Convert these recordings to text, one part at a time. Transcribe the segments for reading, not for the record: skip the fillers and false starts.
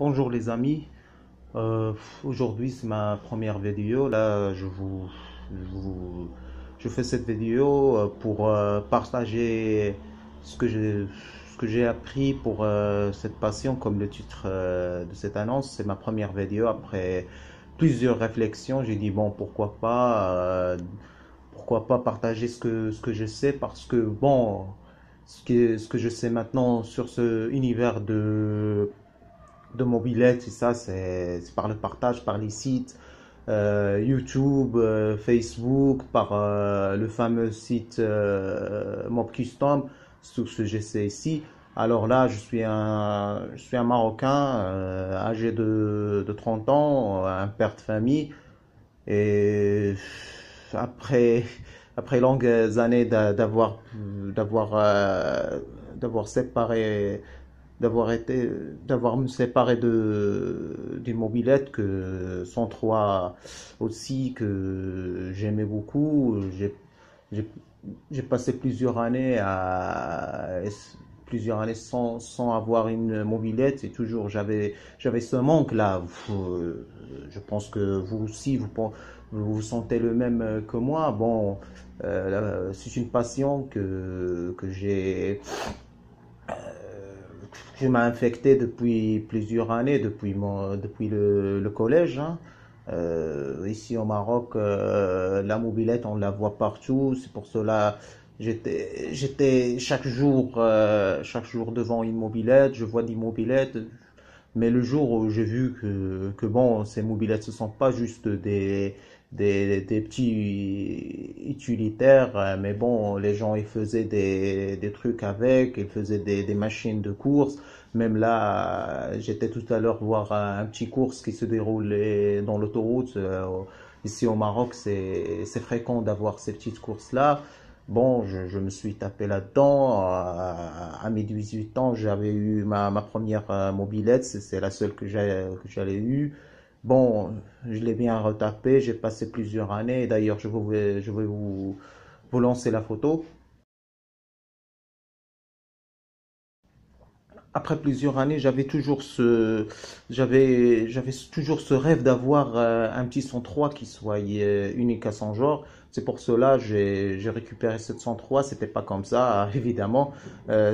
Bonjour les amis. Euh, Aujourd'hui c'est ma première vidéo. Là je vous- je fais cette vidéo pour partager ce que j'ai appris pour cette passion, comme le titre de cette annonce. C'est ma première vidéo après plusieurs réflexions. J'ai dit bon, pourquoi pas partager ce que je sais, parce que bon, ce que je sais maintenant sur ce univers de mobilette, c'est ça, c'est par le partage, par les sites YouTube, Facebook, par le fameux site Mob Custom, tout ce que j'essaie ici. Alors là, je suis un Marocain âgé de 30 ans, un père de famille. Et après, après longues années d'avoir séparé, d'avoir été, d'avoir me séparé d'une mobilette que 103 aussi, que j'aimais beaucoup. J'ai, j'ai passé plusieurs années sans avoir une mobilette, et toujours j'avais ce manque là. Je pense que vous aussi vous sentez le même que moi. Bon, c'est une passion qui m'a infecté depuis plusieurs années, depuis le collège, hein. Ici au Maroc, la mobilette, on la voit partout. C'est pour cela j'étais chaque jour devant une mobilette. Je vois des mobilettes. Mais le jour où j'ai vu que bon, ces mobilettes, ce sont pas juste des petits utilitaires, mais bon, les gens, ils faisaient des trucs avec, ils faisaient des machines de course. Même là, j'étais tout à l'heure voir un petit course qui se déroulait dans l'autoroute. Ici au Maroc, c'est fréquent d'avoir ces petites courses-là. Bon, je me suis tapé là-dedans. À mes 18 ans, j'avais eu ma première mobilette. C'est la seule que j'avais eue. Bon, je l'ai bien retapé. J'ai passé plusieurs années. D'ailleurs, je vais vous lancer la photo. Après plusieurs années, j'avais toujours ce rêve d'avoir un petit 103 qui soit unique à son genre. C'est pour cela j'ai récupéré cette 103. C'était pas comme ça, évidemment.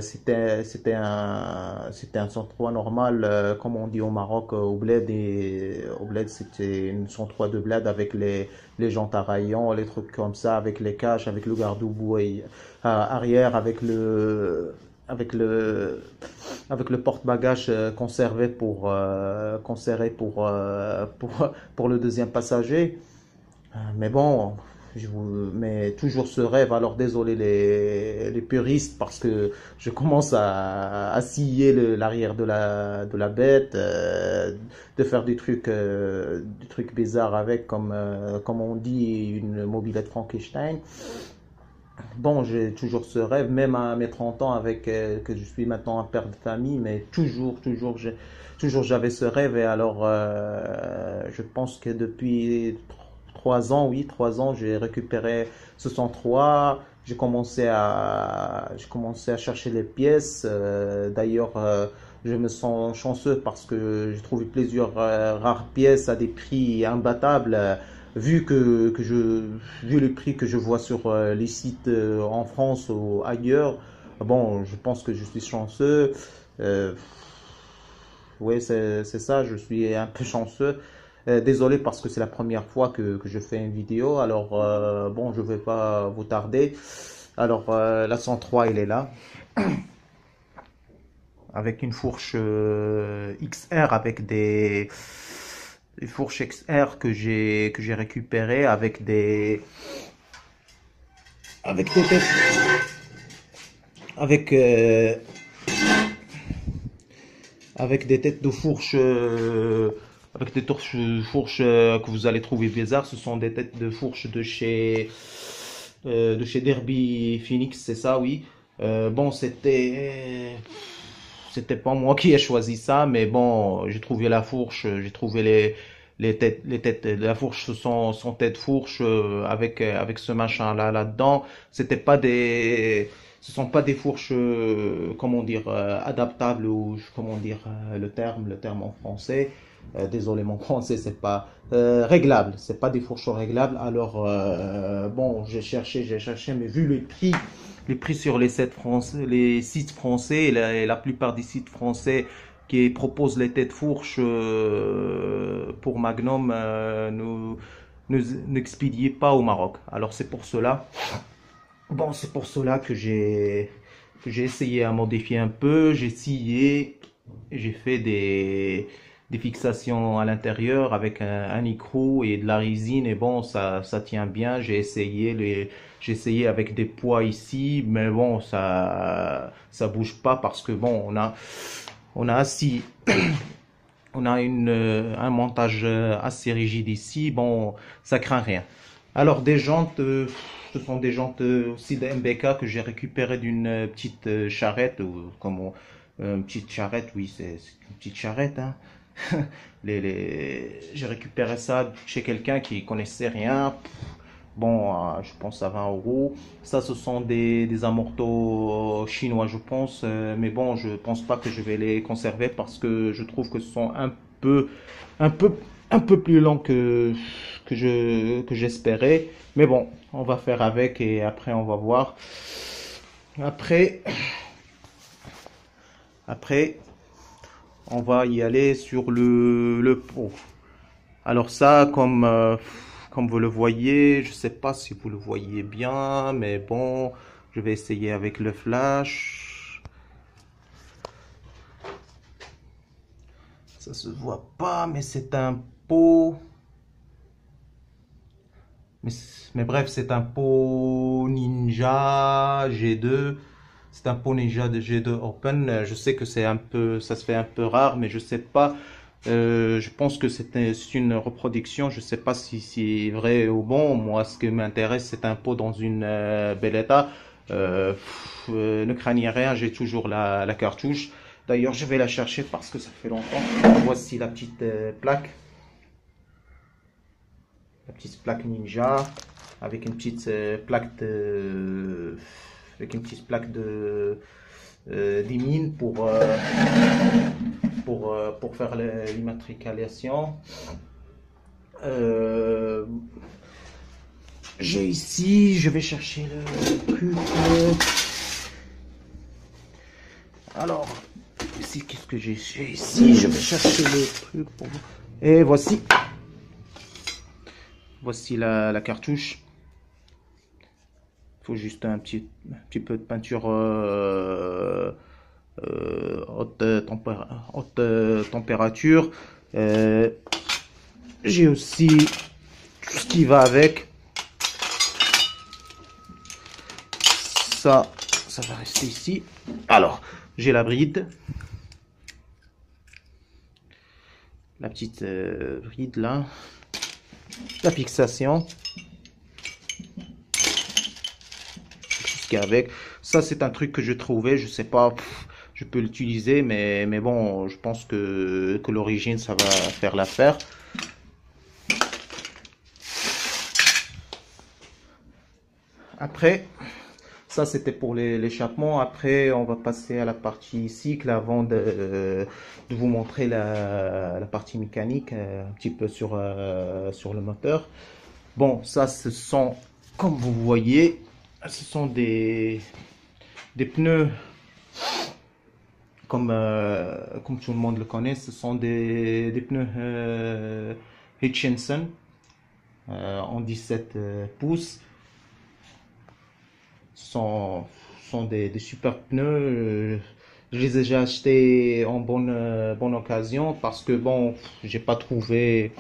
C'était un 103 normal, comme on dit au Maroc, au bled. Et au bled, c'était une 103 de bled avec les jantes à rayons, les trucs comme ça, avec les caches, avec le garde-boue arrière, avec le avec le porte-bagages pour le deuxième passager. Mais bon, mais toujours ce rêve. Alors désolé les puristes, parce que je commence à scier l'arrière de la bête, de faire des trucs bizarres avec, comme on dit, une mobilette Frankenstein. Bon, j'ai toujours ce rêve, même à mes 30 ans, avec que je suis maintenant un père de famille, mais toujours j'avais ce rêve. Et alors, je pense que depuis 3 ans, oui, 3 ans, j'ai récupéré ce 103. J'ai commencé à chercher les pièces. D'ailleurs, je me sens chanceux parce que j'ai trouvé plusieurs rares pièces à des prix imbattables. Vu le prix que je vois sur les sites en France ou ailleurs, bon, je pense que je suis chanceux. Euh, oui, c'est ça, je suis un peu chanceux. Désolé, parce que c'est la première fois que je fais une vidéo. Alors, bon, je vais pas vous tarder. Alors, la 103, il est là, avec une fourche XR, avec des fourches XR que j'ai récupérées, avec des têtes, avec avec des têtes de fourche, avec des fourches que vous allez trouver bizarres. Ce sont des têtes de fourche de chez Derby Phoenix, c'est ça, oui. Bon, c'était pas moi qui ai choisi ça, mais bon, j'ai trouvé la fourche, j'ai trouvé les têtes de la fourche. Ce sont têtes fourche avec ce machin là dedans. C'était pas des ce sont pas des fourches, comment dire, adaptables ou comment dire le terme en français. Désolé, mon français c'est pas réglable. C'est pas des fourches réglables. Alors bon, j'ai cherché, mais vu les prix sur les sites français et la plupart des sites français qui proposent les têtes fourches pour Magnum n'expédient pas au Maroc. Alors c'est pour cela. Bon, c'est pour cela que j'ai essayé à modifier un peu. J'ai scié, j'ai fait des fixations à l'intérieur avec un écrou et de la résine. Et bon, ça tient bien. J'ai essayé avec des poids ici, mais bon, ça bouge pas parce que bon, on a assis, on a un montage assez rigide ici. Bon, ça craint rien. Alors des jantes, ce sont des jantes aussi de MBK que j'ai récupérées d'une petite charrette ou une petite charrette, oui, c'est une petite charrette, hein. J'ai récupéré ça chez quelqu'un qui connaissait rien. Bon, je pense à 20 euros. Ça, ce sont des amortos chinois, je pense. Mais bon, je pense pas que je vais les conserver parce que je trouve que ce sont peu, un peu, un peu plus longs que j'espérais. Mais bon, on va faire avec et après, on va voir. Après, après, on va y aller sur le pot. Alors ça, comme vous le voyez, je sais pas si vous le voyez bien, mais bon, je vais essayer avec le flash. Ça se voit pas, mais c'est un pot. Mais bref, c'est un pot Ninja G2. C'est un pot Ninja de G2 Open. Je sais que ça se fait un peu rare, mais je sais pas. Je pense que c'est une reproduction. Je sais pas si c'est vrai ou bon. Moi, ce qui m'intéresse, c'est un pot dans une bel état. Ne craignez rien, j'ai toujours la cartouche. D'ailleurs, je vais la chercher parce que ça fait longtemps. Voici la petite plaque. La petite plaque Ninja avec une petite plaque de d'imine pour faire l'immatriculation. J'ai ici, je vais chercher le truc. Alors, ici, qu'est-ce que j'ai ici? Je vais chercher le truc pour vous. Et voici. Voici la cartouche. Il faut juste un petit peu de peinture haute température. J'ai aussi tout ce qui va avec. Ça va rester ici. Alors, j'ai la bride. La petite bride là. La fixation. Avec ça, c'est un truc que je trouvais, je sais pas, je peux l'utiliser, mais bon, je pense que l'origine, ça va faire l'affaire. Après, ça c'était pour l'échappement. Après, on va passer à la partie cycle avant de vous montrer la partie mécanique, un petit peu sur le moteur. Bon, ça, ce sont, comme vous voyez, ce sont des pneus comme tout le monde le connaît. Ce sont des pneus Hutchinson en 17 pouces. Ce sont des super pneus. Je les ai déjà achetés en bonne occasion parce que bon, j'ai pas trouvé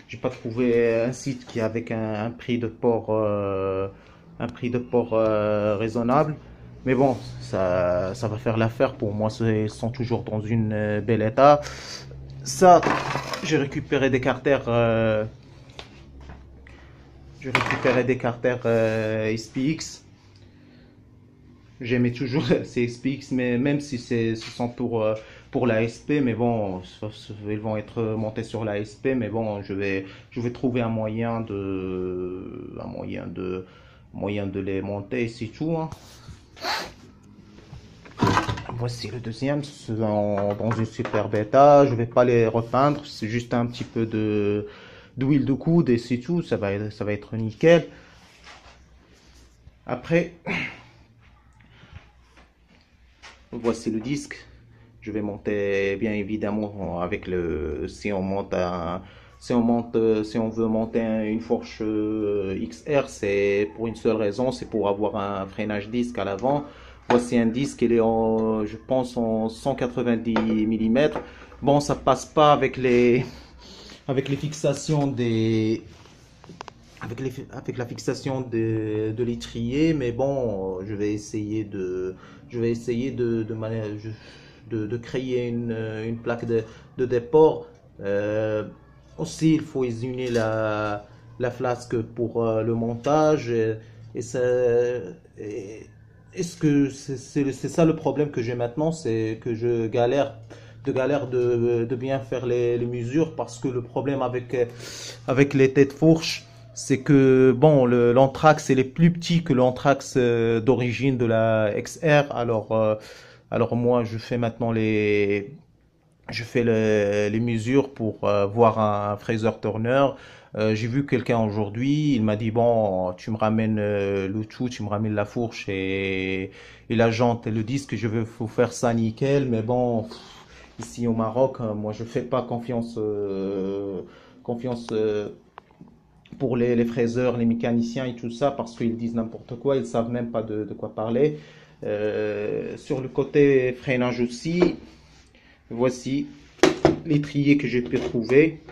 un site qui avec un prix de port raisonnable. Mais bon, ça va faire l'affaire pour moi. Ils sont toujours dans une bel état. Ça, j'ai récupéré des carters. SPX. J'aimais toujours ces SPX, mais même si ce sont pour la SP, mais bon, ils vont être montés sur la SP, mais bon, je vais trouver un moyen de les monter, c'est tout, hein. Voici le deuxième, c'est dans une super bêta. Je vais pas les repeindre, c'est juste un petit peu d'huile de coude et c'est tout. Ça va être nickel. Après, voici le disque. Je vais monter bien évidemment avec le si on monte si on veut monter une Porsche XR, c'est pour une seule raison, c'est pour avoir un freinage disque à l'avant. Voici un disque, il est en, je pense en 190 mm. Bon, ça passe pas avec les fixations des avec la fixation de l'étrier, mais bon, je vais essayer de créer une plaque de déport. Aussi, il faut usiner la flasque pour le montage. Et ça, et- est-ce que c'est ça le problème que j'ai maintenant, c'est que je galère de bien faire les mesures parce que le problème avec les têtes fourches, c'est que bon, l'anthrax il est plus petit que l'anthrax d'origine de la XR. Alors moi, je fais les mesures pour voir un Fraser Turner. J'ai vu quelqu'un aujourd'hui, il m'a dit bon, tu me ramènes le tout, tu me ramènes la fourche et la jante et le disque, je veux faut faire ça nickel, mais bon, ici au Maroc, moi je fais pas confiance pour les fraiseurs, les mécaniciens et tout ça, parce qu'ils disent n'importe quoi, ils savent même pas de quoi parler. Sur le côté freinage aussi, voici l'étrier que j'ai pu trouver.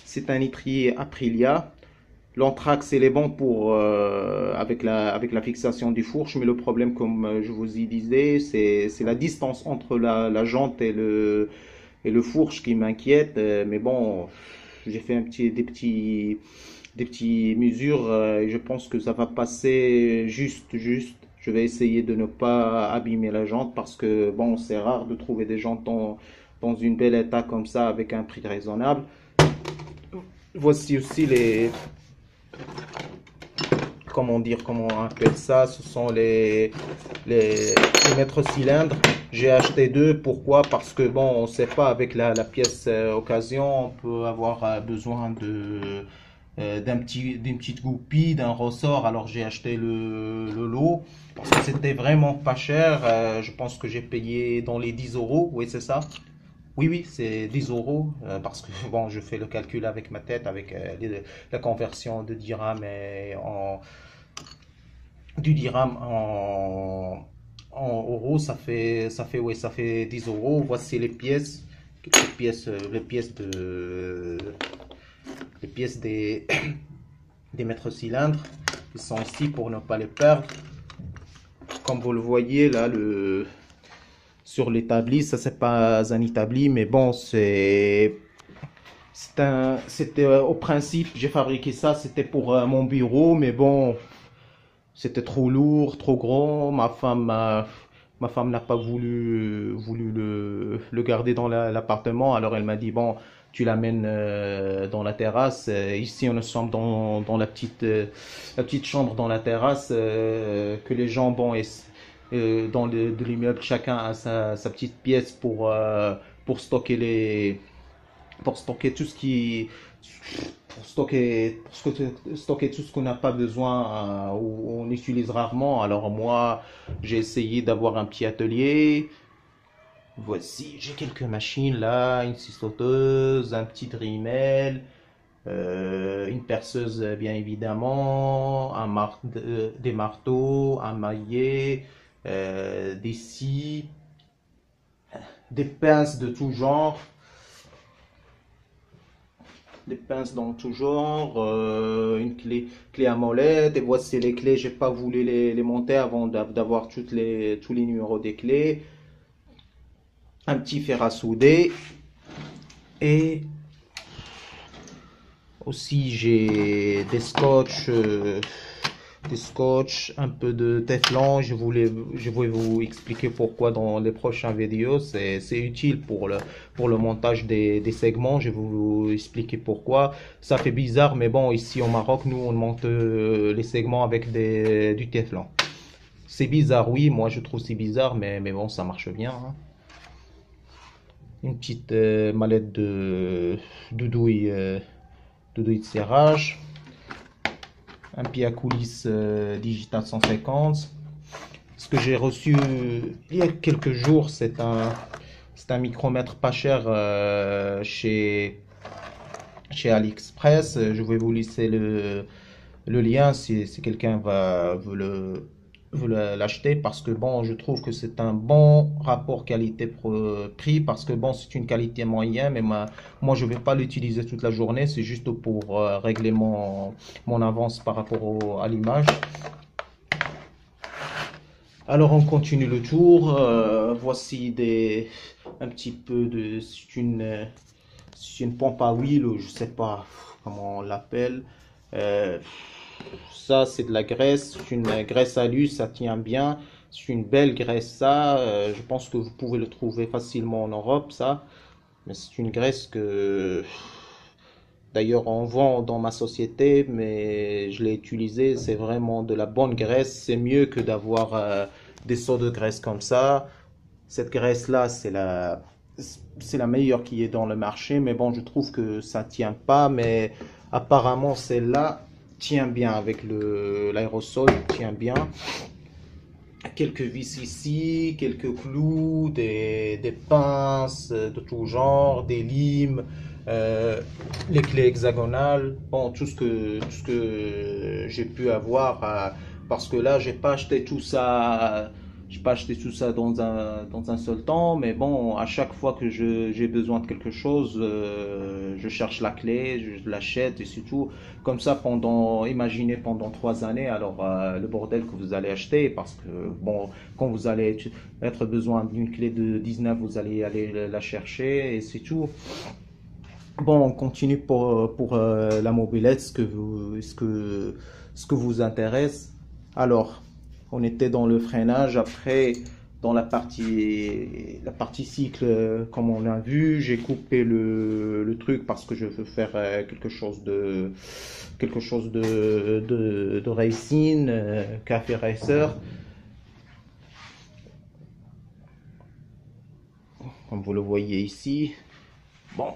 C'est un étrier Aprilia. L'anthrax, il est bon pour avec la fixation du fourche, mais le problème, comme je vous y disais, c'est la distance entre la jante et le fourche qui m'inquiète. Mais bon, j'ai fait des petits mesures et je pense que ça va passer juste. Je vais essayer de ne pas abîmer la jante parce que bon, c'est rare de trouver des jantes dans une belle état comme ça avec un prix raisonnable. Voici aussi comment on appelle ça, ce sont les mètres cylindres. J'ai acheté deux, pourquoi? Parce que bon, on sait pas, avec la pièce occasion, on peut avoir besoin d'une petite goupille, d'un ressort. Alors j'ai acheté le lot parce que c'était vraiment pas cher. Je pense que j'ai payé dans les 10 euros. Oui, c'est ça. Oui, c'est 10 euros parce que bon, je fais le calcul avec ma tête, avec la conversion de dirham du dirham en euros, ça fait 10 euros. Voici les pièces des mètres cylindres. Ils sont ici pour ne pas les perdre. Comme vous le voyez là, sur l'établi, ça c'est pas un établi, mais bon, c'était au principe, j'ai fabriqué ça, c'était pour mon bureau, mais bon, c'était trop lourd, trop grand. Ma femme n'a pas voulu le garder dans l'appartement. Alors elle m'a dit, bon, tu l'amènes dans la terrasse. Ici, on est sommes dans la petite chambre dans la terrasse que les gens, bon, de l'immeuble, chacun a sa petite pièce pour stocker pour stocker tout ce qui stocker tout ce qu'on n'a pas besoin ou on utilise rarement. Alors moi, j'ai essayé d'avoir un petit atelier. Voici, j'ai quelques machines là, une scie sauteuse, un petit Dremel, une perceuse bien évidemment, des marteaux, un maillet, des scies, des pinces de tout genre. Des pinces dans tout genre, une clé à molette, et voici les clés, j'ai pas voulu les monter avant d'avoir tous les numéros des clés, un petit fer à souder, et aussi j'ai des scotch, un peu de téflon. Je vais vous expliquer pourquoi dans les prochaines vidéos. C'est utile pour le montage des segments. Je vais vous expliquer pourquoi. Ça fait bizarre, mais bon, ici au Maroc, nous on monte les segments avec du téflon. C'est bizarre, oui, moi je trouve c'est bizarre, mais bon, ça marche bien, hein. Une petite mallette de douille, de douille de serrage. Un pied à coulisse digital 150. Ce que j'ai reçu il y a quelques jours, c'est un micromètre pas cher chez AliExpress. Je vais vous laisser le lien si quelqu'un veut l'acheter parce que bon, je trouve que c'est un bon rapport qualité-prix parce que bon, c'est une qualité moyenne, mais moi je vais pas l'utiliser toute la journée, c'est juste pour régler mon avance par rapport à l'image. Alors on continue le tour. Voici un petit peu de, c'est une pompe à huile ou je sais pas comment on l'appelle. Euh, Ça c'est de la graisse, c'est une graisse alu, ça tient bien. C'est une belle graisse ça. Je pense que vous pouvez le trouver facilement en Europe ça. Mais c'est une graisse que d'ailleurs on vend dans ma société, mais je l'ai utilisée. C'est vraiment de la bonne graisse. C'est mieux que d'avoir des seaux de graisse comme ça. Cette graisse-là, c'est la meilleure qui est dans le marché. Mais bon, je trouve que ça tient pas. Mais apparemment, celle-là tient bien avec l'aérosol, tient bien. Quelques vis ici, quelques clous, des pinces de tout genre, des limes, les clés hexagonales, bon, tout ce que j'ai pu avoir, parce que là, j'ai pas acheté tout ça dans un seul temps, mais bon, à chaque fois que j'ai besoin de quelque chose, je cherche la clé, je l'achète et c'est tout. Comme ça, imaginez pendant 3 années, alors le bordel que vous allez acheter, parce que bon, quand vous allez être besoin d'une clé de 19, vous allez aller la chercher et c'est tout. Bon, on continue pour la mobilette, ce que vous intéresse. Alors, on était dans le freinage. Après, dans la partie cycle, comme on a vu, j'ai coupé le truc parce que je veux faire quelque chose de racing, café racer. Comme vous le voyez ici. Bon,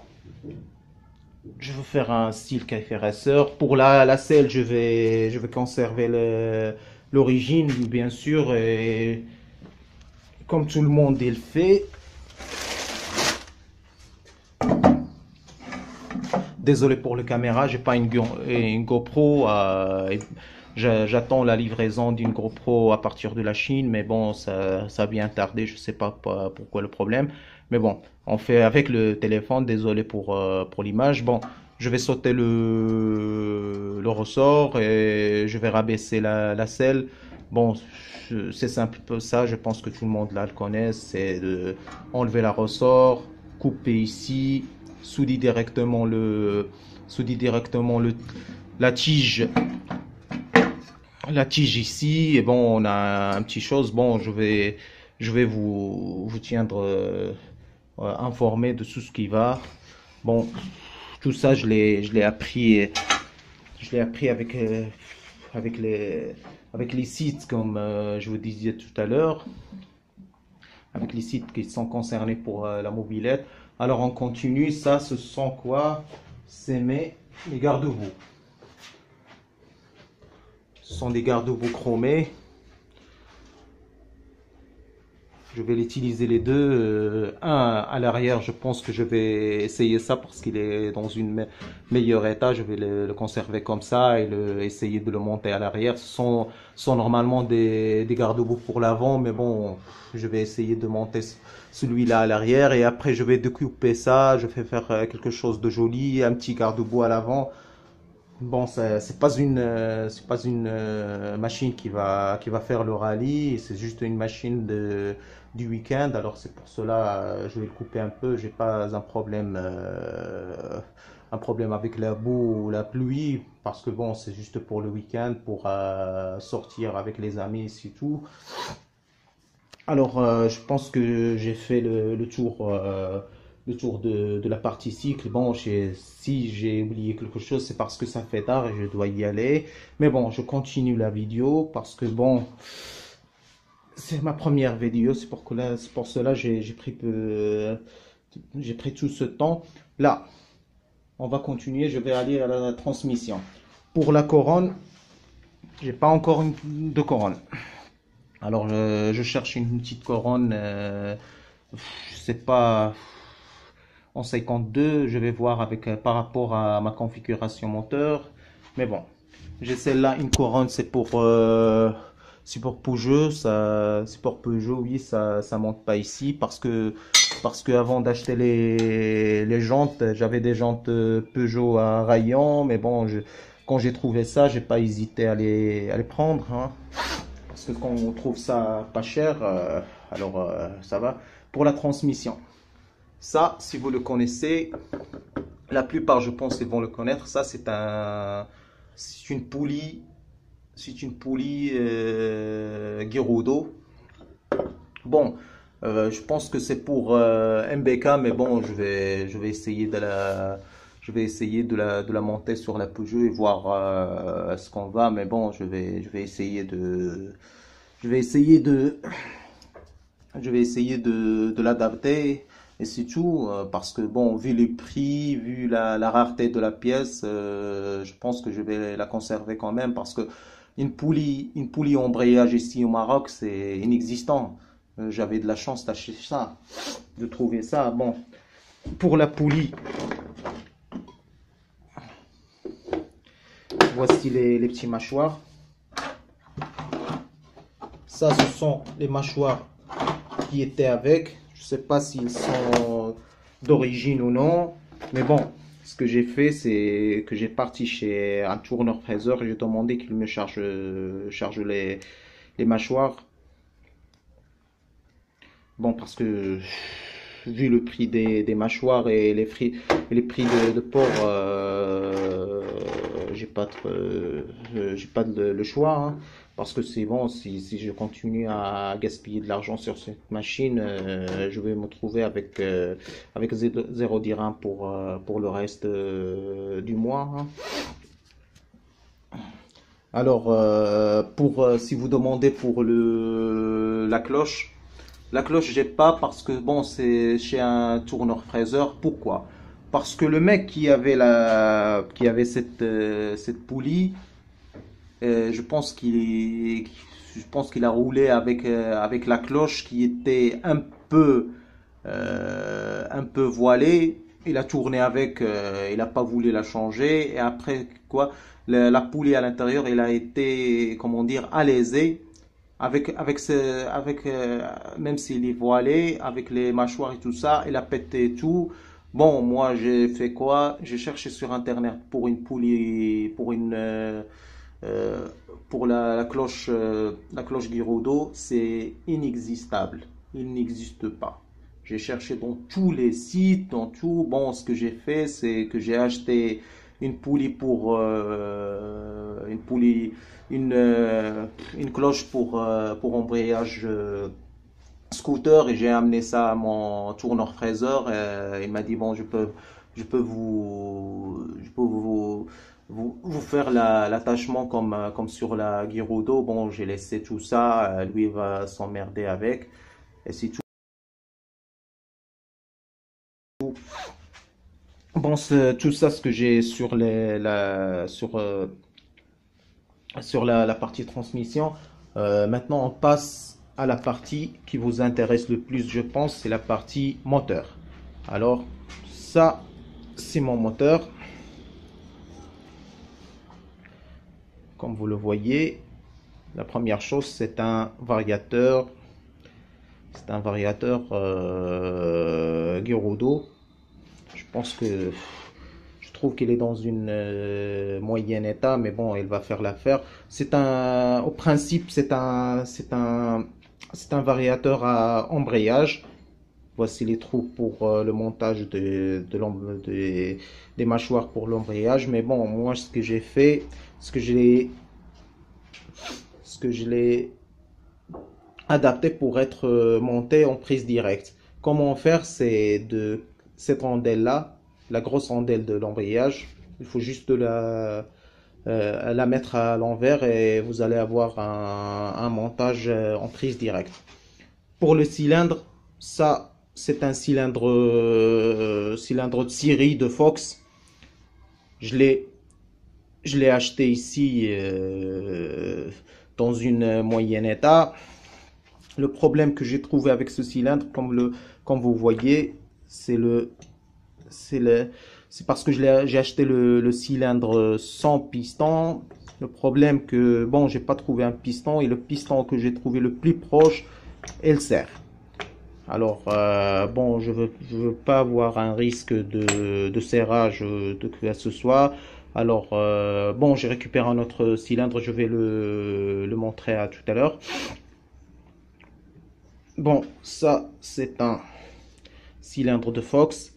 je veux faire un style café racer. Pour la selle, je vais conserver l'origine, bien sûr. Et comme tout le monde il le fait. Désolé pour la caméra, j'ai pas une GoPro. J'attends la livraison d'une GoPro à partir de la Chine, mais bon, ça a bien tardé. Je sais pas pourquoi le problème. Mais bon, on fait avec le téléphone. Désolé pour l'image. Bon, je vais sauter le ressort et je vais rabaisser la selle. Bon, c'est simple ça. Je pense que tout le monde là le connaît. C'est de enlever la ressort, couper ici, souder directement la tige ici. Et bon, on a un petit chose. Bon, je vais vous tiendre informé de tout ce qui va. Bon, tout ça je l'ai appris avec les sites comme je vous disais tout à l'heure, avec les sites qui sont concernés pour la mobilette. Alors on continue. Ça, ce sont quoi? C'est les garde-boue. Ce sont des garde-boue chromés. Je vais l'utiliser les deux. Un à l'arrière, je pense que je vais essayer ça parce qu'il est dans une meilleur état. Je vais le conserver comme ça et essayer de le monter à l'arrière. Sont normalement des garde-boue pour l'avant, mais bon, je vais essayer de monter celui-là à l'arrière et après je vais découper ça. Je vais faire quelque chose de joli, un petit garde-boue à l'avant. Bon, c'est pas une machine qui va faire le rallye, c'est juste une machine du week-end. Alors c'est pour cela, je vais le couper un peu. J'ai pas un problème avec la boue ou la pluie, parce que bon, c'est juste pour le week-end, pour sortir avec les amis, c'est tout. Alors, je pense que j'ai fait le tour de la partie cycle. Bon, si j'ai oublié quelque chose, c'est parce que ça fait tard et je dois y aller. Mais bon, je continue la vidéo parce que bon, c'est ma première vidéo, c'est pour cela j'ai pris tout ce temps. Là, on va continuer, je vais aller à la transmission. Pour la couronne, j'ai pas encore de couronne. Alors, je cherche une petite couronne, je sais pas, en 52, je vais voir avec par rapport à ma configuration moteur. Mais bon, j'ai celle-là, une couronne, c'est pour Peugeot, c'est pour Peugeot, oui, ça monte pas ici parce que avant d'acheter les jantes, j'avais des jantes Peugeot à rayon, mais bon, quand j'ai trouvé ça, j'ai pas hésité à les prendre, hein, parce que quand on trouve ça pas cher, ça va. Pour la transmission, ça, si vous le connaissez, la plupart, je pense, ils vont le connaître. Ça, c'est une poulie. C'est une poulie Girodo. Bon, je pense que c'est pour MBK, mais bon, je vais essayer de la monter sur la Peugeot et voir ce qu'on va. Mais bon, je vais essayer je vais essayer de, je vais essayer de l'adapter. Et c'est tout, parce que bon, vu les prix, vu la rareté de la pièce, je pense que je vais la conserver quand même parce que une poulie embrayage ici au Maroc, c'est inexistant. J'avais de la chance d'acheter ça, de trouver ça. Bon, pour la poulie, voici les petits mâchoires. Ça, ce sont les mâchoires qui étaient avec. Je sais pas s'ils sont d'origine ou non, mais bon, ce que j'ai fait, c'est que j'ai parti chez un tourneur-fraiseur et j'ai demandé qu'il me charge les mâchoires. Bon, parce que vu le prix des mâchoires et les prix de porc, j'ai pas le choix, hein. Parce que c'est bon, si je continue à gaspiller de l'argent sur cette machine, je vais me trouver avec 0 dirham pour le reste du mois, hein. Alors, si vous demandez pour la cloche, j'ai pas parce que bon, c'est chez un tourneur-fraiseur. Pourquoi? Parce que le mec qui avait cette poulie, je pense qu'il a roulé avec la cloche qui était un peu voilée. Il a tourné avec, il n'a pas voulu la changer. Et après quoi, la poulie à l'intérieur, elle a été, comment dire, alésée même s'il est voilé, avec les mâchoires et tout ça, il a pété tout. Bon, moi j'ai fait quoi? J'ai cherché sur internet pour une poulie, euh, pour la cloche Girodo, c'est inexistable. Il n'existe pas. J'ai cherché dans tous les sites, dans tout. Bon, ce que j'ai fait, c'est que j'ai acheté une poulie une cloche pour embrayage scooter et j'ai amené ça à mon tourneur-fraiseur. Il m'a dit, bon, je peux vous faire l'attachement comme sur la Girodo. Bon, j'ai laissé tout ça. Lui, il va s'emmerder avec. Et c'est tout. Bon, c'est tout ça ce que j'ai sur sur la partie transmission. Maintenant, on passe à la partie qui vous intéresse le plus, je pense, c'est la partie moteur. Alors, ça, c'est mon moteur. Comme vous le voyez, la première chose, c'est un variateur. C'est un variateur Girodo. Je pense que je trouve qu'il est dans une moyenne état, mais bon, il va faire l'affaire. Au principe, c'est un variateur à embrayage. Voici les trous pour le montage des mâchoires pour l'embrayage. Mais bon, moi, ce que j'ai fait, ce que je l'ai adapté pour être monté en prise directe. Comment faire? C'est de cette rondelle là, la grosse rondelle de l'embrayage, il faut juste la mettre à l'envers et vous allez avoir un montage en prise directe. Pour le cylindre, ça c'est un cylindre de série de Fox. Je l'ai acheté ici dans une moyenne état. Le problème que j'ai trouvé avec ce cylindre, comme vous voyez, c'est parce que j'ai acheté le cylindre sans piston. Le problème que, bon, j'ai pas trouvé un piston et le piston que j'ai trouvé le plus proche, elle serre. Alors, bon, je veux pas avoir un risque de serrage de que ce soit. Alors, bon, j'ai récupéré un autre cylindre, je vais le montrer à tout à l'heure. Bon, ça, c'est un cylindre de Fox.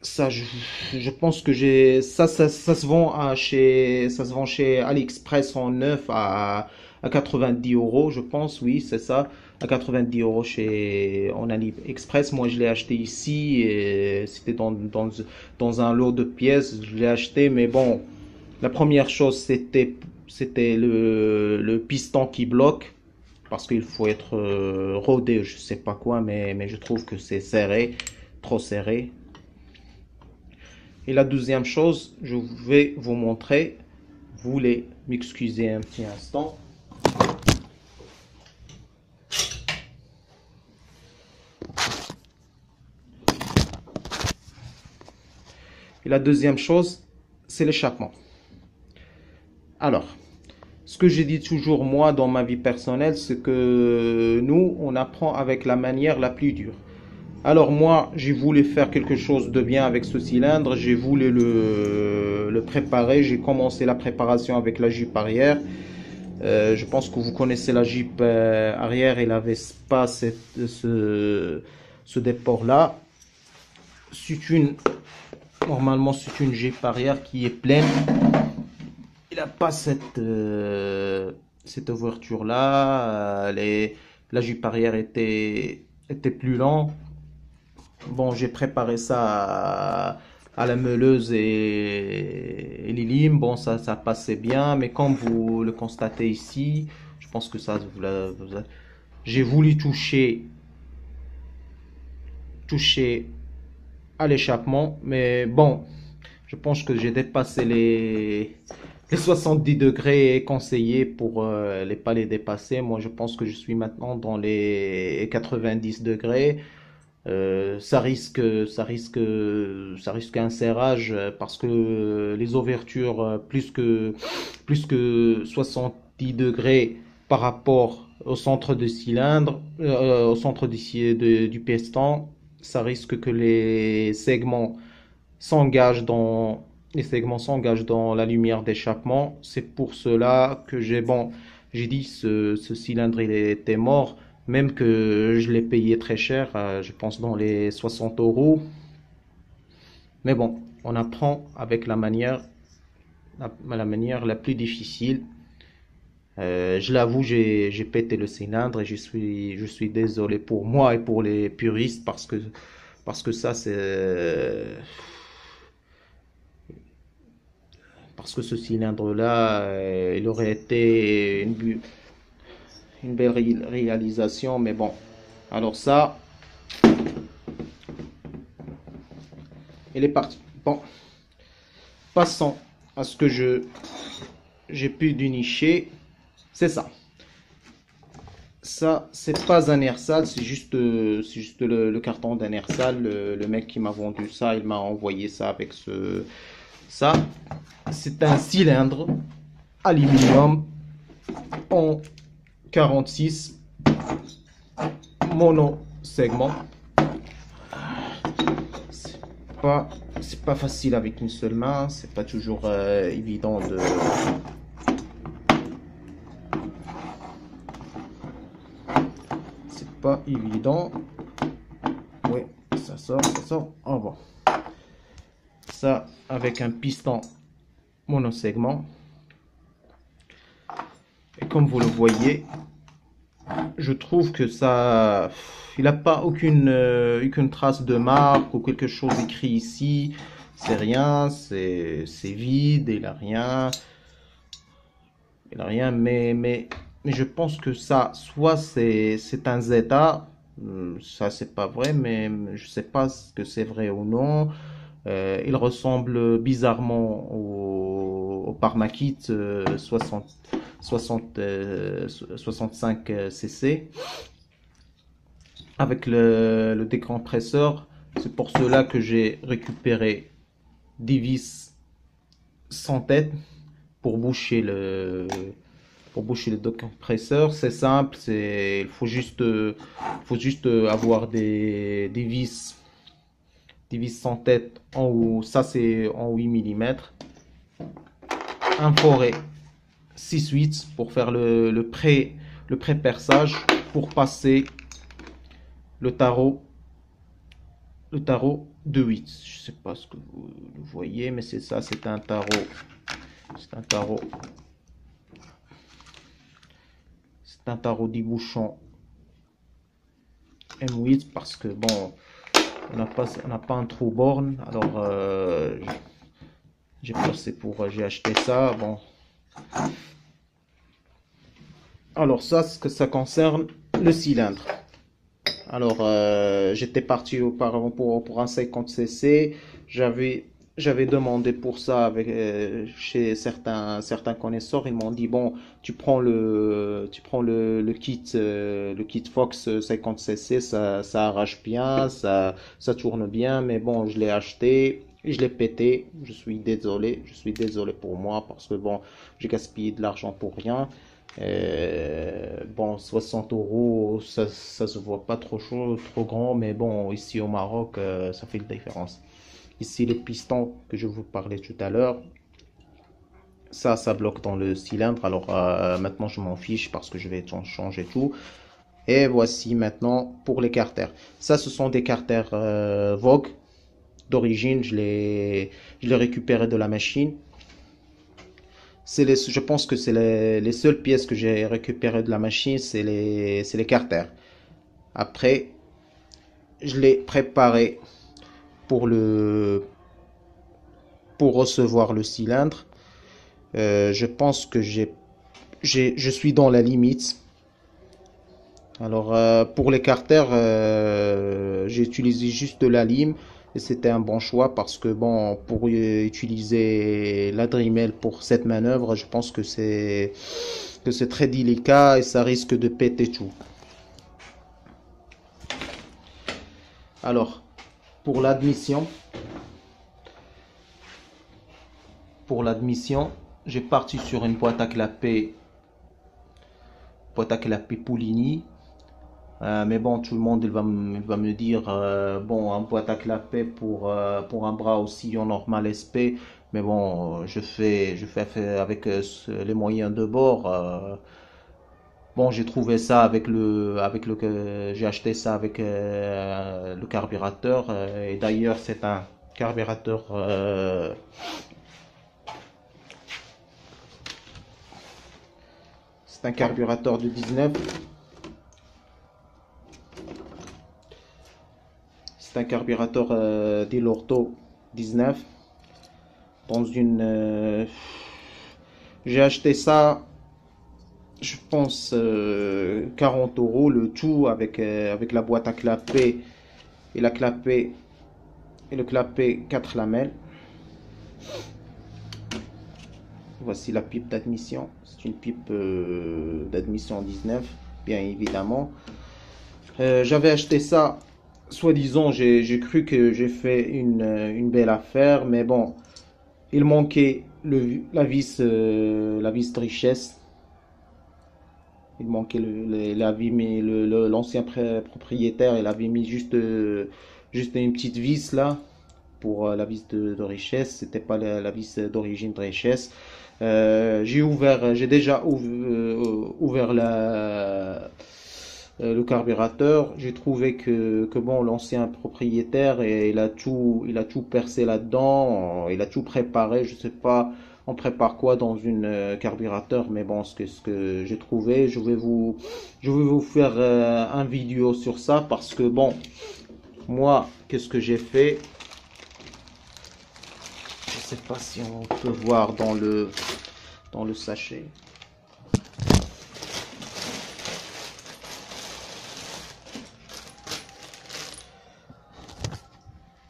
Ça, je pense que ça se vend chez AliExpress en neuf à 90 euros, je pense, oui, c'est ça, à 90 euros en AliExpress. Moi, je l'ai acheté ici et c'était dans un lot de pièces, je l'ai acheté, mais bon, la première chose, c'était le piston qui bloque, parce qu'il faut être rodé, je sais pas quoi, mais je trouve que c'est serré, trop serré. Et la deuxième chose, je vais vous montrer. Vous voulez m'excuser un petit instant. Et la deuxième chose, c'est l'échappement. Alors, ce que j'ai dit toujours moi dans ma vie personnelle, c'est que nous, on apprend avec la manière la plus dure. Alors moi, j'ai voulu faire quelque chose de bien avec ce cylindre, j'ai voulu le préparer, j'ai commencé la préparation avec la jupe arrière. Je pense que vous connaissez la jupe arrière, il n'avait pas ce déport-là. Normalement, c'est une jupe arrière qui est pleine. Il n'a pas cette ouverture-là. La jupe arrière était plus lente. Bon, j'ai préparé ça à la meuleuse et les limes. Bon, ça passait bien, mais comme vous le constatez ici, je pense que ça, j'ai voulu toucher à l'échappement, mais bon, je pense que j'ai dépassé les 70 degrés conseillés pour pas les dépasser. Moi, je pense que je suis maintenant dans les 90 degrés. Ça risque un serrage parce que les ouvertures plus que 70 degrés par rapport au centre de cylindre, au centre du piston, ça risque que les segments s'engagent dans la lumière d'échappement. C'est pour cela que j'ai dit ce cylindre il était mort. Même que je l'ai payé très cher, je pense dans les 60 euros. Mais bon, on apprend avec la manière la plus difficile. Je l'avoue, j'ai pété le cylindre et je suis désolé pour moi et pour les puristes parce que ça c'est parce que ce cylindre-là, il aurait été une belle réalisation, mais bon. Alors ça, il est parti. Bon, passons à ce que j'ai pu dénicher. C'est ça. Ça, c'est pas un Ersal, c'est juste le carton d'un Ersal. Le mec qui m'a vendu ça, il m'a envoyé ça avec ça. C'est un cylindre aluminium en 46 mono segment. C'est pas facile avec une seule main, c'est pas toujours évident de c'est pas évident. Oui, ça sort. Oh bon. Ça avec un piston monosegment. Et comme vous le voyez, je trouve que ça, il n'a pas aucune trace de marque ou quelque chose écrit ici. c'est rien, c'est vide, il a rien, mais je pense que ça, soit c'est un Zeta, ça c'est pas vrai, mais je sais pas ce que c'est vrai ou non. Il ressemble bizarrement au Parmakit 65 cc avec le décompresseur. C'est pour cela que j'ai récupéré des vis sans tête pour boucher le décompresseur. C'est simple, il faut juste avoir des vis sans tête en haut. Ça c'est en 8 mm. Un forêt 6/8 pour faire le pré-perçage, pour passer le tarot de 8. Je sais pas ce que vous voyez, mais c'est ça, c'est un tarot. C'est un tarot. C'est un tarot 10 bouchons M8 parce que bon, on n'a pas un trou borne. Alors j'ai acheté ça. Bon. Alors ça, ce que ça concerne le cylindre. Alors j'étais parti auparavant pour un 50 cc. J'avais demandé pour ça avec chez certains connaisseurs. Ils m'ont dit bon, tu prends le kit Fox 50 cc, ça arrache bien, ça tourne bien, mais bon, je l'ai acheté, je l'ai pété. Je suis désolé pour moi parce que bon, j'ai gaspillé de l'argent pour rien. Bon, 60 euros, ça se voit pas trop chaud, trop grand, mais bon, ici au Maroc, ça fait la différence. Ici, les pistons que je vous parlais tout à l'heure, ça bloque dans le cylindre. Alors maintenant, je m'en fiche parce que je vais changer tout. Et voici maintenant pour les carters. Ça, ce sont des carters Vogue d'origine. Je les récupéré de la machine. Je pense que c'est les seules pièces que j'ai récupérées de la machine, c'est les carters. Après, je l'ai préparé pour recevoir le cylindre. Je pense que je suis dans la limite. Alors pour les carters, j'ai utilisé juste de la lime. Et c'était un bon choix parce que bon, pour utiliser la Dremel pour cette manœuvre, je pense que c'est très délicat et ça risque de péter tout. Alors, pour l'admission, j'ai parti sur une boîte à clapper Poulini. Mais bon, tout le monde il va me dire bon, un boîte à clapper pour un bras oscillant normal SP, mais bon, je fais avec les moyens de bord. Bon, j'ai trouvé ça j'ai acheté ça avec le carburateur, et d'ailleurs c'est un carburateur de 19. C'est un carburateur Dell'Orto 19 dans une j'ai acheté ça, je pense 40 euros le tout avec la boîte à clapper et le clapet 4 lamelles. Voici la pipe d'admission. C'est une pipe d'admission 19, bien évidemment. J'avais acheté ça, soi-disant, j'ai cru que j'ai fait une belle affaire, mais bon, il manquait la vis de richesse. Il manquait l'ancien propriétaire, il avait mis juste une petite vis là pour la vis de richesse. C'était pas la vis d'origine de richesse. J'ai déjà ouvert le carburateur. J'ai trouvé que bon, l'ancien propriétaire, il a tout percé là-dedans, il a tout préparé. Je sais pas, on prépare quoi dans une carburateur, mais bon, ce que j'ai trouvé, je vais vous faire un vidéo sur ça parce que bon, moi, qu'est-ce que j'ai fait? sais pas si on peut voir dans le sachet.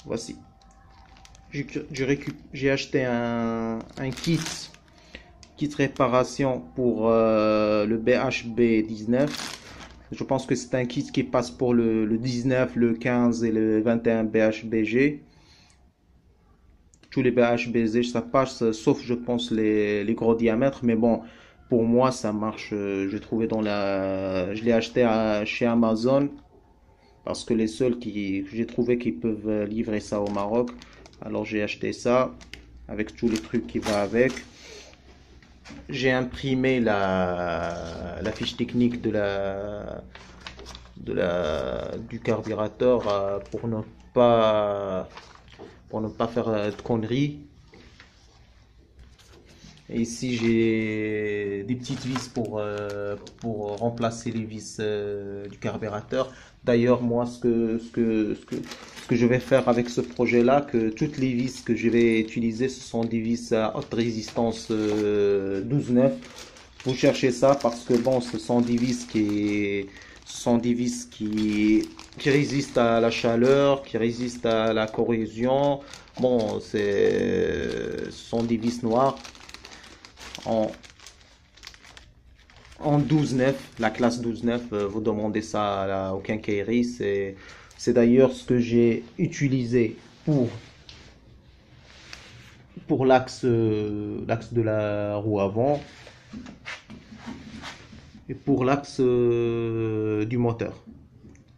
Voici. J'ai acheté un kit réparation pour le BHB 19. Je pense que c'est un kit qui passe pour le 19, le 15 et le 21 BHBG. Tous les BHBG, ça passe, sauf je pense les gros diamètres. Mais bon, pour moi, ça marche. J'ai trouvé je l'ai acheté chez Amazon parce que les seuls que j'ai trouvé qui peuvent livrer ça au Maroc. Alors j'ai acheté ça avec tous les trucs qui vont avec. J'ai imprimé la fiche technique du carburateur pour ne pas faire de conneries. Et ici j'ai des petites vis pour remplacer les vis du carburateur. D'ailleurs moi ce que je vais faire avec ce projet là, que toutes les vis que je vais utiliser ce sont des vis à haute résistance 12,9. Vous cherchez ça parce que bon ce sont des vis qui résistent à la chaleur, qui résistent à la corrosion. Bon ce sont des vis noires en 12,9, la classe 12,9, vous demandez ça au quincaillerie. C'est d'ailleurs ce que j'ai utilisé pour l'axe de la roue avant et pour l'axe du moteur.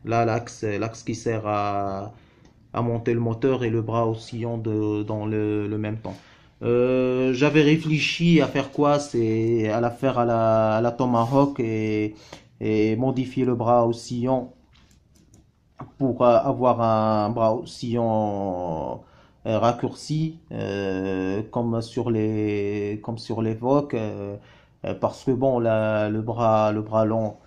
Là, l'axe qui sert à monter le moteur et le bras oscillant dans le même temps. J'avais réfléchi à faire quoi? C'est à la faire à la Tomahawk et modifier le bras oscillant pour avoir un bras oscillant raccourci comme sur les Vogue parce que bon le bras long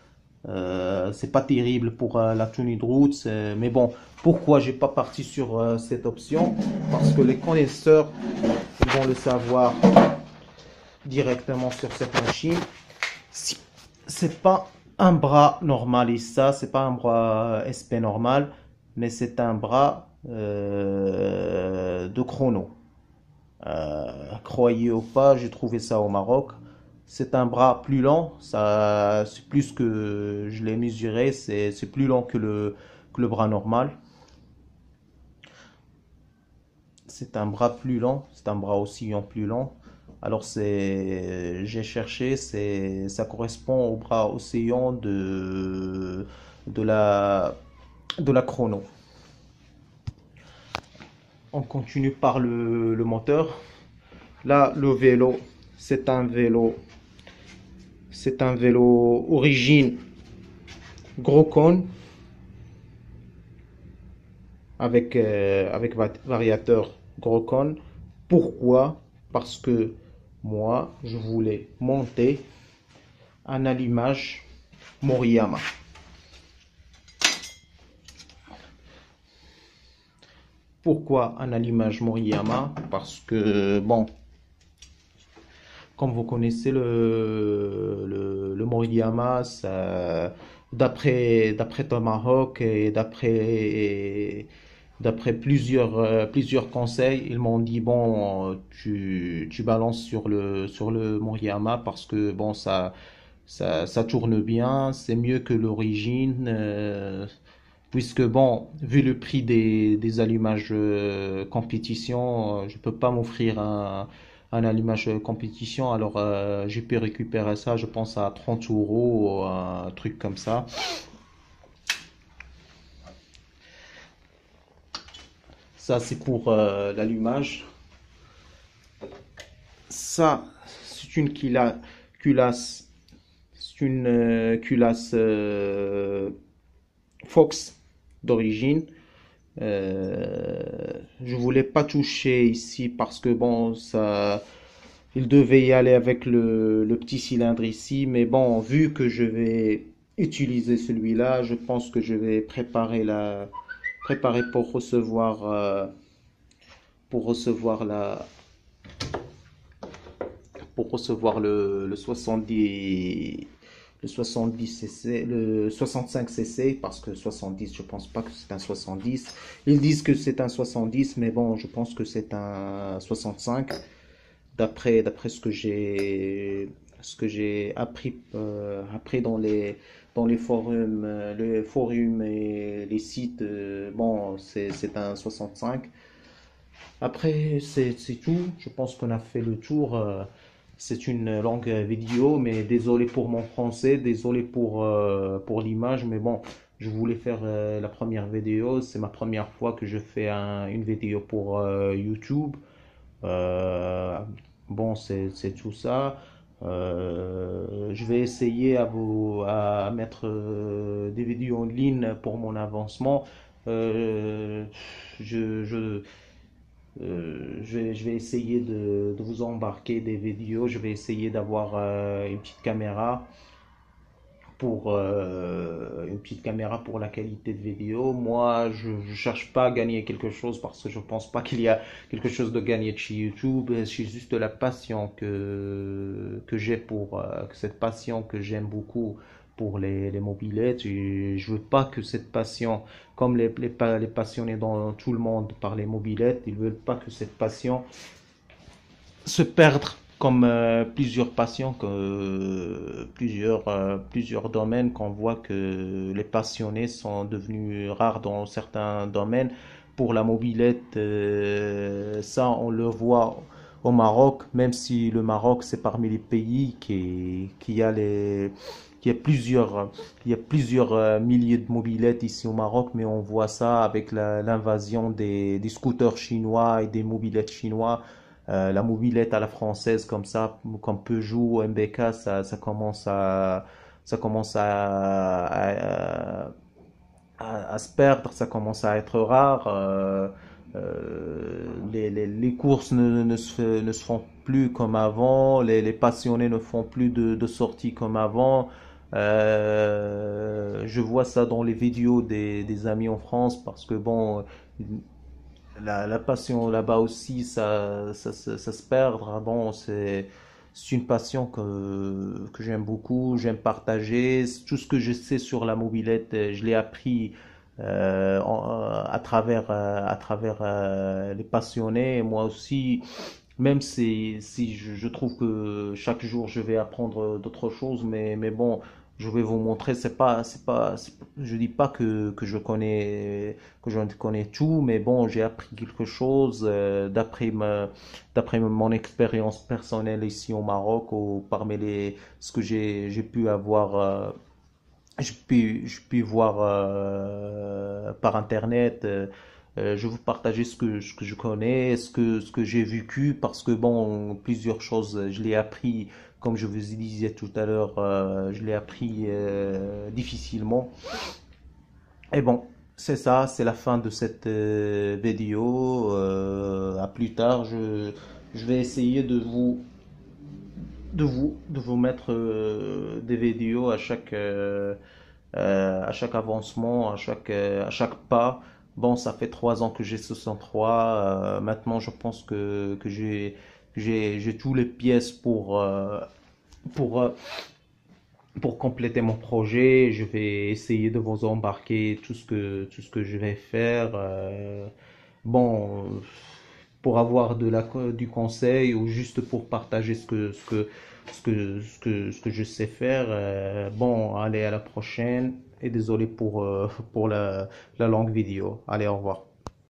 c'est pas terrible pour la tenue de route, mais bon, pourquoi j'ai pas parti sur cette option? Parce que les connaisseurs vont le savoir directement sur cette machine. C'est pas un bras normal, et ça, c'est pas un bras SP normal, mais c'est un bras de chrono. Croyez ou pas, j'ai trouvé ça au Maroc. C'est un bras plus lent, ça, c'est plus que je l'ai mesuré, c'est plus lent que le bras normal. C'est un bras plus lent, c'est un bras oscillant plus lent. Alors j'ai cherché, ça correspond au bras oscillant de la chrono. On continue par le moteur. Là, le vélo, c'est un vélo origine gros cône avec variateur gros cône. Pourquoi? Parce que moi, je voulais monter un allumage Moriyama. Pourquoi un allumage Moriyama? Parce que, bon, comme vous connaissez le Moriyama, d'après Tomahawk et d'après plusieurs conseils, ils m'ont dit bon, tu balances sur le Moriyama parce que bon ça tourne bien, c'est mieux que l'origine. Puisque bon, vu le prix des allumages compétition, je peux pas m'offrir un allumage compétition, alors j'ai pu récupérer ça, je pense à 30 €, un truc comme ça. Ça c'est pour l'allumage. Ça c'est une culasse, culasse Fox d'origine. Je voulais pas toucher ici parce que bon il devait y aller avec le petit cylindre ici, mais bon vu que je vais utiliser celui-là, je pense que je vais préparer pour recevoir pour recevoir le 70, le 70 cc, le 65 cc, parce que 70, je pense pas que c'est un 70. Ils disent que c'est un 70, mais bon, je pense que c'est un 65, d'après ce que j'ai appris, appris dans les forums et les sites. Bon, c'est un 65. Après, c'est tout. Je pense qu'on a fait le tour. C'est une longue vidéo, mais désolé pour mon français, désolé pour l'image, mais bon, je voulais faire la première vidéo. C'est ma première fois que je fais une vidéo pour YouTube. Euh, bon, c'est tout ça. Je vais essayer à mettre des vidéos en ligne pour mon avancement. Euh, je, je, je vais essayer de vous embarquer des vidéos. Je vais essayer d'avoir une petite caméra pour la qualité de vidéo. Moi, je ne cherche pas à gagner quelque chose parce que je pense pas qu'il y a quelque chose de gagné de chez YouTube. C'est juste la passion que j'ai cette passion que j'aime beaucoup pour les mobilettes. Et je veux pas que cette passion, comme les passionnés dans tout le monde par les mobilettes, ils veulent pas que cette passion se perdre comme plusieurs passions, plusieurs domaines qu'on voit que les passionnés sont devenus rares dans certains domaines. Pour la mobilette, ça on le voit au Maroc, même si le Maroc c'est parmi les pays qui a les il y a plusieurs milliers de mobilettes ici au Maroc, mais on voit ça avec l'invasion des scooters chinois et des mobilettes chinois. La mobilette à la française comme ça, comme Peugeot, MBK, ça commence à se perdre, ça commence à être rare. Les courses ne se font plus comme avant, les passionnés ne font plus de sorties comme avant. Je vois ça dans les vidéos des amis en France parce que bon, la passion là-bas aussi, ça se perd. Bon, c'est une passion que j'aime beaucoup, j'aime partager. Tout ce que je sais sur la mobilette, je l'ai appris à travers les passionnés. Et moi aussi, même si je trouve que chaque jour je vais apprendre d'autres choses, mais bon, je vais vous montrer, je dis pas que je connais tout, mais bon, j'ai appris quelque chose d'après mon expérience personnelle ici au Maroc, ou parmi ce que j'ai pu avoir, j'ai pu voir par internet. Je veux partager ce que je connais, ce que j'ai vécu, parce que bon, plusieurs choses, je l'ai appris, comme je vous disais tout à l'heure, je l'ai appris difficilement. Et bon, c'est ça, c'est la fin de cette vidéo. À plus tard, je vais essayer de vous mettre des vidéos à chaque avancement, à chaque pas. Bon, ça fait 3 ans que j'ai 63. Maintenant, je pense que j'ai tous les pièces pour, euh, pour compléter mon projet. Je vais essayer de vous embarquer tout ce que je vais faire. Bon, pour avoir du conseil ou juste pour partager ce que je sais faire. Bon, allez, à la prochaine et désolé pour la longue vidéo. Allez, au revoir.